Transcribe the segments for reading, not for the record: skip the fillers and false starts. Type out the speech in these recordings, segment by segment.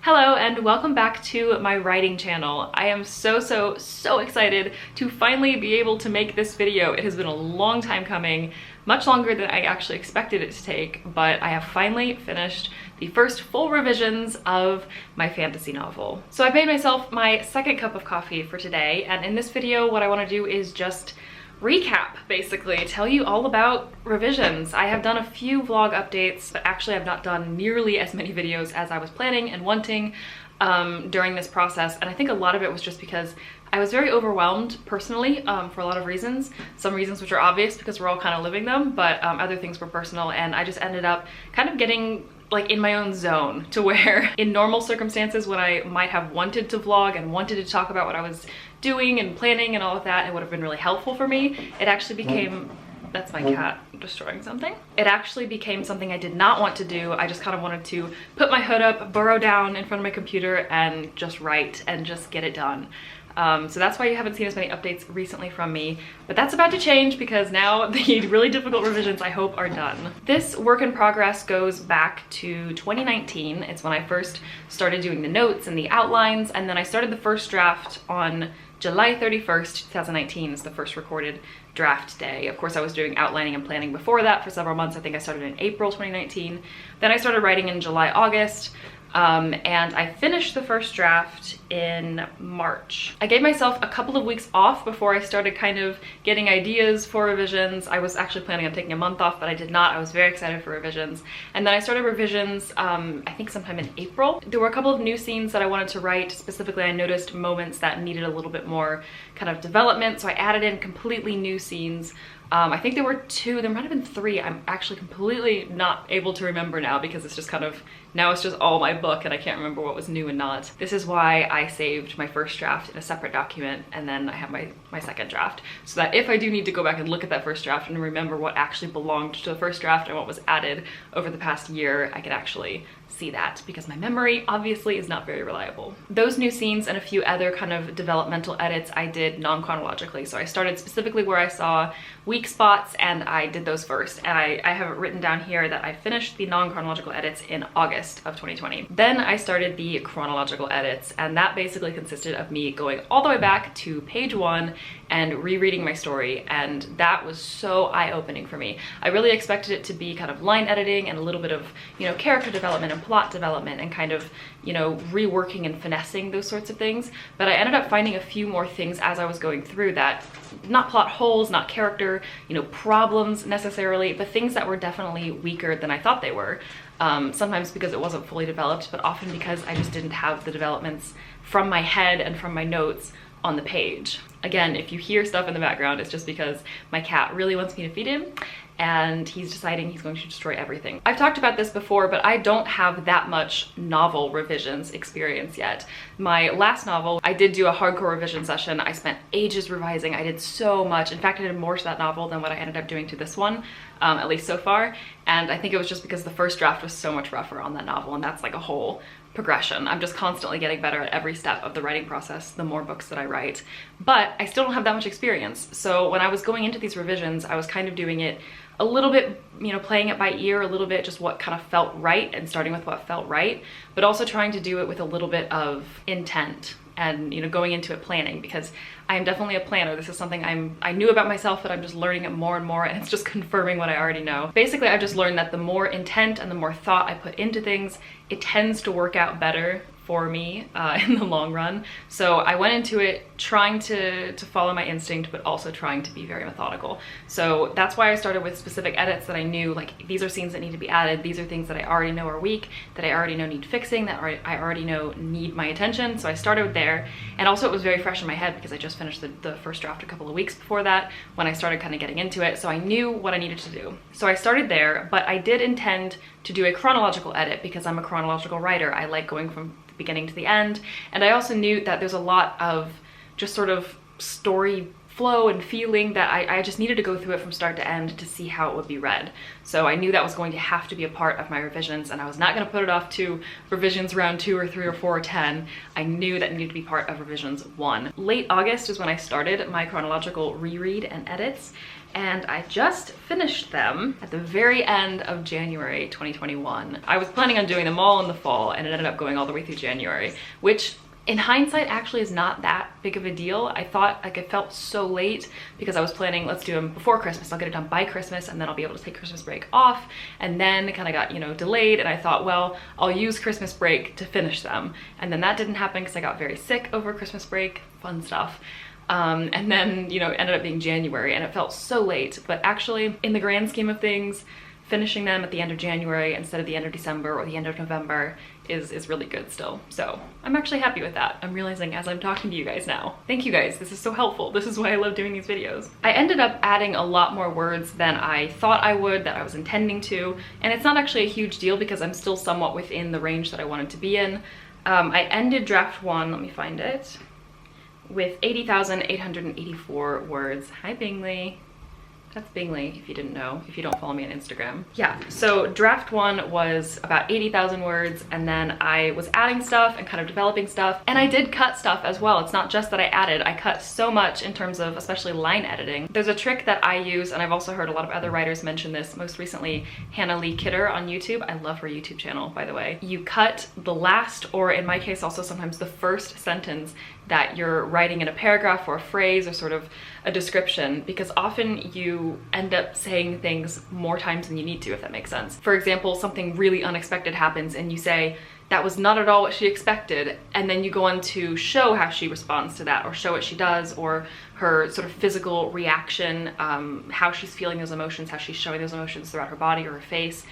Hello and welcome back to my writing channel. I am so excited to finally be able to make this video. It has been a long time coming, much longer than I actually expected it to take, but I have finally finished the first full revisions of my fantasy novel. So I made myself my second cup of coffee for today, and in this video what I want to do is just recap, basically, tell you all about revisions. I have done a few vlog updates, but actually I've not done nearly as many videos as I was planning and wanting during this process, and I think a lot of it was just because I was very overwhelmed personally for a lot of reasons. Some reasons which are obvious because we're all kind of living them, but other things were personal, and I just ended up kind of getting like in my own zone to where in normal circumstances when I might have wanted to vlog and wanted to talk about what I was doing and planning and all of that, it would have been really helpful for me. It actually became, that's my cat destroying something. It actually became something I did not want to do. I just kind of wanted to put my hood up, burrow down in front of my computer and just write and just get it done. So that's why you haven't seen as many updates recently from me, but that's about to change because now the really difficult revisions I hope are done. This work in progress goes back to 2019. It's when I first started doing the notes and the outlines, and then I started the first draft on July 31st, 2019 is the first recorded draft day. Of course, I was doing outlining and planning before that for several months. I think I started in April 2019. Then I started writing in July, August. And I finished the first draft in March. I gave myself a couple of weeks off before I started kind of getting ideas for revisions. I was actually planning on taking a month off, but I did not. I was very excited for revisions. And then I started revisions, I think sometime in April. There were a couple of new scenes that I wanted to write. Specifically, I noticed moments that needed a little bit more kind of development, so I added in completely new scenes. I think there were two, there might have been three. I'm actually completely not able to remember now because it's just kind of, now it's just all my book and I can't remember what was new and not. This is why I saved my first draft in a separate document and then I have my second draft, so that if I do need to go back and look at that first draft and remember what actually belonged to the first draft and what was added over the past year, I could actually see that, because my memory obviously is not very reliable. Those new scenes and a few other kind of developmental edits I did non-chronologically. So I started specifically where I saw weak spots and I did those first. And I have it written down here that I finished the non-chronological edits in August of 2020. Then I started the chronological edits, and that basically consisted of me going all the way back to page 1 and rereading my story, and that was so eye-opening for me. I really expected it to be kind of line editing and a little bit of, you know, character development and plot development and kind of, you know, reworking and finessing those sorts of things, but I ended up finding a few more things as I was going through that, not plot holes, not character, you know, problems necessarily, but things that were definitely weaker than I thought they were. Sometimes because it wasn't fully developed, but often because I just didn't have the developments from my head and from my notes on the page. Again, if you hear stuff in the background, it's just because my cat really wants me to feed him and he's deciding he's going to destroy everything. I've talked about this before, but I don't have that much novel revisions experience yet. My last novel, I did do a hardcore revision session. I spent ages revising. I did so much. In fact, I did more to that novel than what I ended up doing to this one, at least so far. And I think it was just because the first draft was so much rougher on that novel, and that's like a whole progression. I'm just constantly getting better at every step of the writing process the more books that I write, but I still don't have that much experience. So when I was going into these revisions, I was kind of doing it a little bit, you know, playing it by ear a little bit, just what kind of felt right and starting with what felt right, but also trying to do it with a little bit of intent and, you know, going into it planning, because I am definitely a planner. This is something I knew about myself, but I'm just learning it more and more, and it's just confirming what I already know. Basically, I've just learned that the more intent and the more thought I put into things, it tends to work out better for me in the long run. So I went into it trying to follow my instinct, but also trying to be very methodical. So that's why I started with specific edits that I knew, like, these are scenes that need to be added, these are things that I already know are weak, that I already know need fixing, that I already know need my attention. So I started there, and also it was very fresh in my head because I just finished the first draft a couple of weeks before that when I started kind of getting into it, so I knew what I needed to do. So I started there, but I did intend to do a chronological edit because I'm a chronological writer. I like going from the beginning to the end, and I also knew that there's a lot of just sort of story flow and feeling that I just needed to go through it from start to end to see how it would be read. So I knew that was going to have to be a part of my revisions, and I was not going to put it off to revisions round 2 or 3 or 4 or 10. I knew that it needed to be part of revisions 1. Late August is when I started my chronological reread and edits, and I just finished them at the very end of January 2021. I was planning on doing them all in the fall, and it ended up going all the way through January, which in hindsight actually is not that big of a deal. I thought, like, it felt so late because I was planning, let's do them before Christmas, I'll get it done by Christmas, and then I'll be able to take Christmas break off, and then it kind of got, you know, delayed, and I thought, well, I'll use Christmas break to finish them, and then that didn't happen because I got very sick over Christmas break, fun stuff. And then, you know, it ended up being January, and it felt so late, but actually, in the grand scheme of things, finishing them at the end of January instead of the end of December or the end of November is really good still. So I'm actually happy with that. I'm realizing as I'm talking to you guys now. Thank you guys, this is so helpful. This is why I love doing these videos. I ended up adding a lot more words than I thought I would, that I was intending to, and it's not actually a huge deal because I'm still somewhat within the range that I wanted to be in. I ended draft 1, let me find it, with 80,884 words. Hi Bingley. That's Bingley, if you didn't know, if you don't follow me on Instagram. Yeah, so draft 1 was about 80,000 words, and then I was adding stuff and kind of developing stuff, and I did cut stuff as well. It's not just that I added, I cut so much in terms of especially line editing. There's a trick that I use, and I've also heard a lot of other writers mention this, most recently Hannah Lee Kidder on YouTube. I love her YouTube channel, by the way. You cut the last, or in my case also sometimes the first sentence that you're writing in a paragraph or a phrase or sort of a description, because often you end up saying things more times than you need to, if that makes sense. For example, something really unexpected happens and you say, that was not at all what she expected, and then you go on to show how she responds to that, or show what she does, or her sort of physical reaction, how she's feeling those emotions, how she's showing those emotions throughout her body or her face.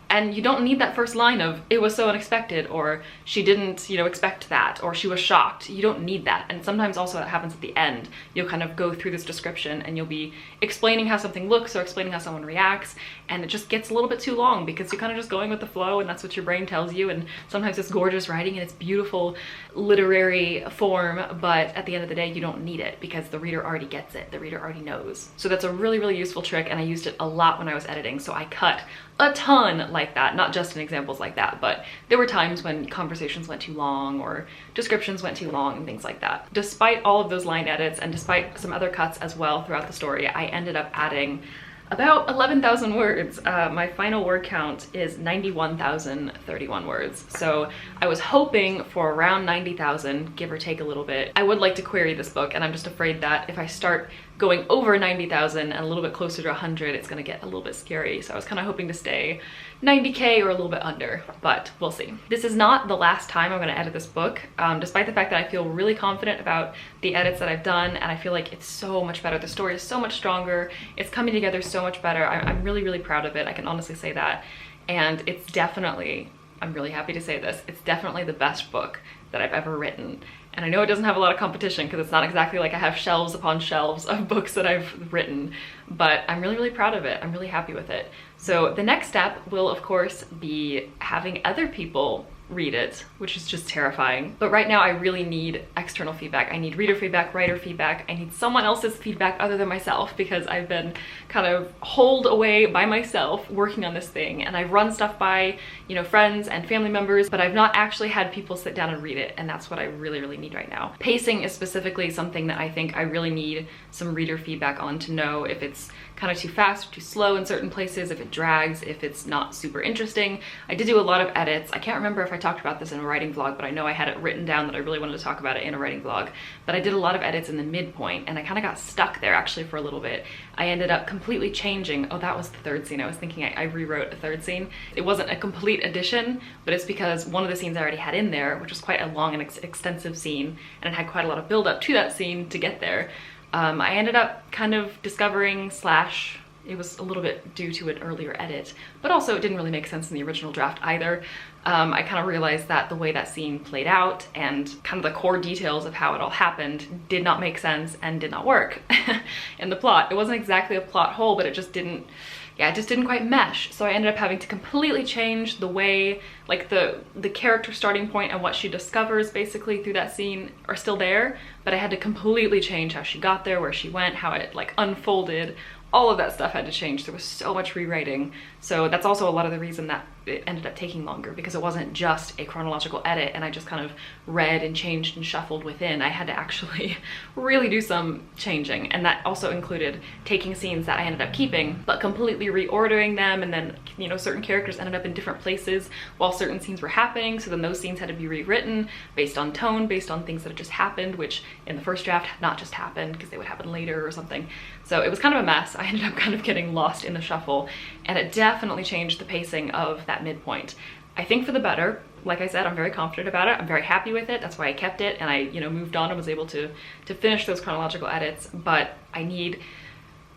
And you don't need that first line of, it was so unexpected, or she didn't, you know, expect that, or she was shocked. You don't need that. And sometimes also that happens at the end. You'll kind of go through this description and you'll be explaining how something looks or explaining how someone reacts, and it just gets a little bit too long because you're kind of just going with the flow, and that's what your brain tells you. And sometimes it's gorgeous writing and it's beautiful literary form, but at the end of the day, you don't need it because the reader already gets it. The reader already knows. So that's a really, really useful trick, and I used it a lot when I was editing. So I cut a ton like that, not just in examples like that, but there were times when conversations went too long or descriptions went too long and things like that. Despite all of those line edits and despite some other cuts as well throughout the story, I ended up adding about 11,000 words. My final word count is 91,031 words. So I was hoping for around 90,000, give or take a little bit. I would like to query this book, and I'm just afraid that if I start going over 90,000 and a little bit closer to 100, it's gonna get a little bit scary. So I was kind of hoping to stay 90K or a little bit under, but we'll see. This is not the last time I'm gonna edit this book, despite the fact that I feel really confident about the edits that I've done, and I feel like it's so much better. The story is so much stronger. It's coming together so much better. I'm really, really proud of it. I can honestly say that. And it's definitely, I'm really happy to say this, it's definitely the best book that I've ever written. And I know it doesn't have a lot of competition because it's not exactly like I have shelves upon shelves of books that I've written, but I'm really, really proud of it. I'm really happy with it. So the next step will, of course, be having other people read it, which is just terrifying. But right now I really need external feedback. I need reader feedback, writer feedback. I need someone else's feedback other than myself, because I've been kind of holed away by myself working on this thing, and I've run stuff by, you know, friends and family members, but I've not actually had people sit down and read it, and that's what I really, really need right now. Pacing is specifically something that I think I really need some reader feedback on, to know if it's kind of too fast or too slow in certain places, if it drags, if it's not super interesting. I did do a lot of edits. I can't remember if I talked about this in a writing vlog, but I know I had it written down that I really wanted to talk about it in a writing vlog. But I did a lot of edits in the midpoint, and I kind of got stuck there actually for a little bit. I ended up completely changing, oh, that was the third scene. I was thinking I rewrote a third scene. It wasn't a complete addition, but it's because one of the scenes I already had in there, which was quite a long and extensive scene, and it had quite a lot of build up to that scene to get there. I ended up kind of discovering slash, it was a little bit due to an earlier edit, but also it didn't really make sense in the original draft either. I kind of realized that the way that scene played out and kind of the core details of how it all happened did not make sense and did not work in the plot. It wasn't exactly a plot hole, but it just didn't, yeah, it just didn't quite mesh. So I ended up having to completely change the way, like the character starting point and what she discovers basically through that scene are still there, but I had to completely change how she got there, where she went, how it like unfolded. All of that stuff had to change. There was so much rewriting. So that's also a lot of the reason that it ended up taking longer, because it wasn't just a chronological edit and I just kind of read and changed and shuffled within. I had to actually really do some changing, and that also included taking scenes that I ended up keeping but completely reordering them, and then, you know, certain characters ended up in different places while certain scenes were happening, so then those scenes had to be rewritten based on tone, based on things that had just happened, which in the first draft had not just happened because they would happen later or something. So it was kind of a mess. I ended up kind of getting lost in the shuffle, and it definitely changed the pacing of that midpoint. I think for the better. Like I said, I'm very confident about it. I'm very happy with it. That's why I kept it, and I, you know, moved on and was able to finish those chronological edits, but I need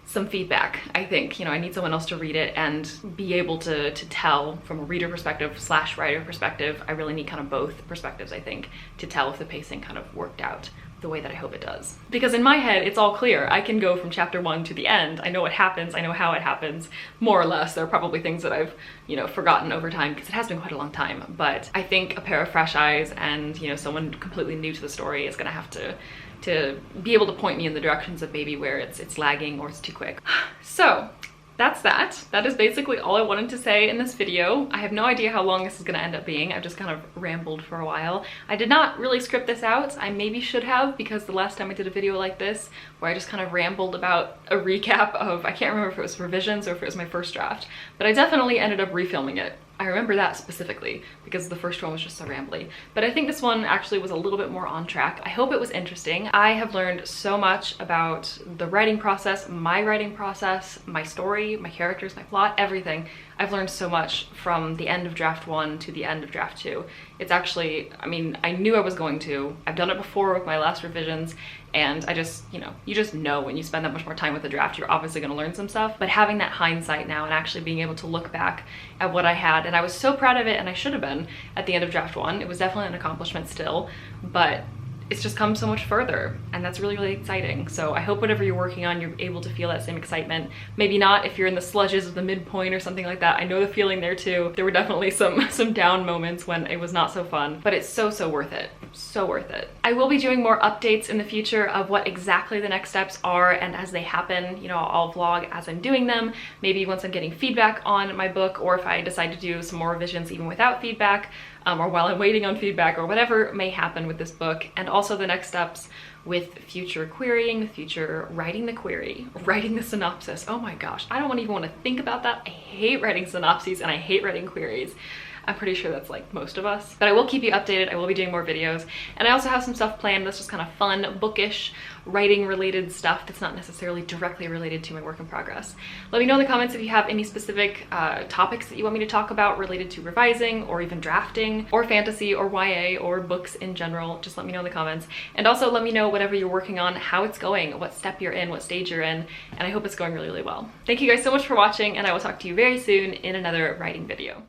some feedback. I think, you know, I need someone else to read it and be able to tell from a reader perspective / writer perspective. I really need kind of both perspectives, I think, to tell if the pacing kind of worked out the way that I hope it does. Because in my head, it's all clear. I can go from chapter 1 to the end. I know what happens. I know how it happens, more or less. There are probably things that I've, you know, forgotten over time, because it has been quite a long time. But I think a pair of fresh eyes and, you know, someone completely new to the story is gonna have to be able to point me in the directions of maybe where it's lagging or it's too quick. So that's that. That is basically all I wanted to say in this video. I have no idea how long this is gonna end up being. I've just kind of rambled for a while. I did not really script this out. I maybe should have, because the last time I did a video like this, where I just kind of rambled about a recap of, I can't remember if it was revisions or if it was my first draft, but I definitely ended up refilming it. I remember that specifically because the first one was just so rambly. But I think this one actually was a little bit more on track. I hope it was interesting. I have learned so much about the writing process, my story, my characters, my plot, everything. I've learned so much from the end of draft 1 to the end of draft 2. It's actually, I mean, I knew I was going to. I've done it before with my last revisions, and I just, you just know when you spend that much more time with the draft, you're obviously gonna learn some stuff. But having that hindsight now and actually being able to look back at what I had, and I was so proud of it, and I should have been at the end of draft 1. It was definitely an accomplishment still, but it's just come so much further, and that's really, really exciting. So I hope whatever you're working on, you're able to feel that same excitement. Maybe not if you're in the sludges of the midpoint or something like that. I know the feeling there too. There were definitely some down moments when it was not so fun, but it's so worth it. So worth it. I will be doing more updates in the future of what exactly the next steps are, and as they happen, you know, I'll vlog as I'm doing them. Maybe once I'm getting feedback on my book, or if I decide to do some more revisions even without feedback, or while I'm waiting on feedback, or whatever may happen with this book. And also the next steps with future querying, future writing the query, writing the synopsis. Oh my gosh, I don't even want to think about that. I hate writing synopses and I hate writing queries. I'm pretty sure that's like most of us, but I will keep you updated. I will be doing more videos, and I also have some stuff planned that's just kind of fun, bookish, writing related stuff that's not necessarily directly related to my work in progress. Let me know in the comments if you have any specific topics that you want me to talk about related to revising, or even drafting, or fantasy, or YA, or books in general. Just let me know in the comments. And also let me know whatever you're working on, how it's going, what step you're in, what stage you're in, and I hope it's going really, really well. Thank you guys so much for watching, and I will talk to you very soon in another writing video.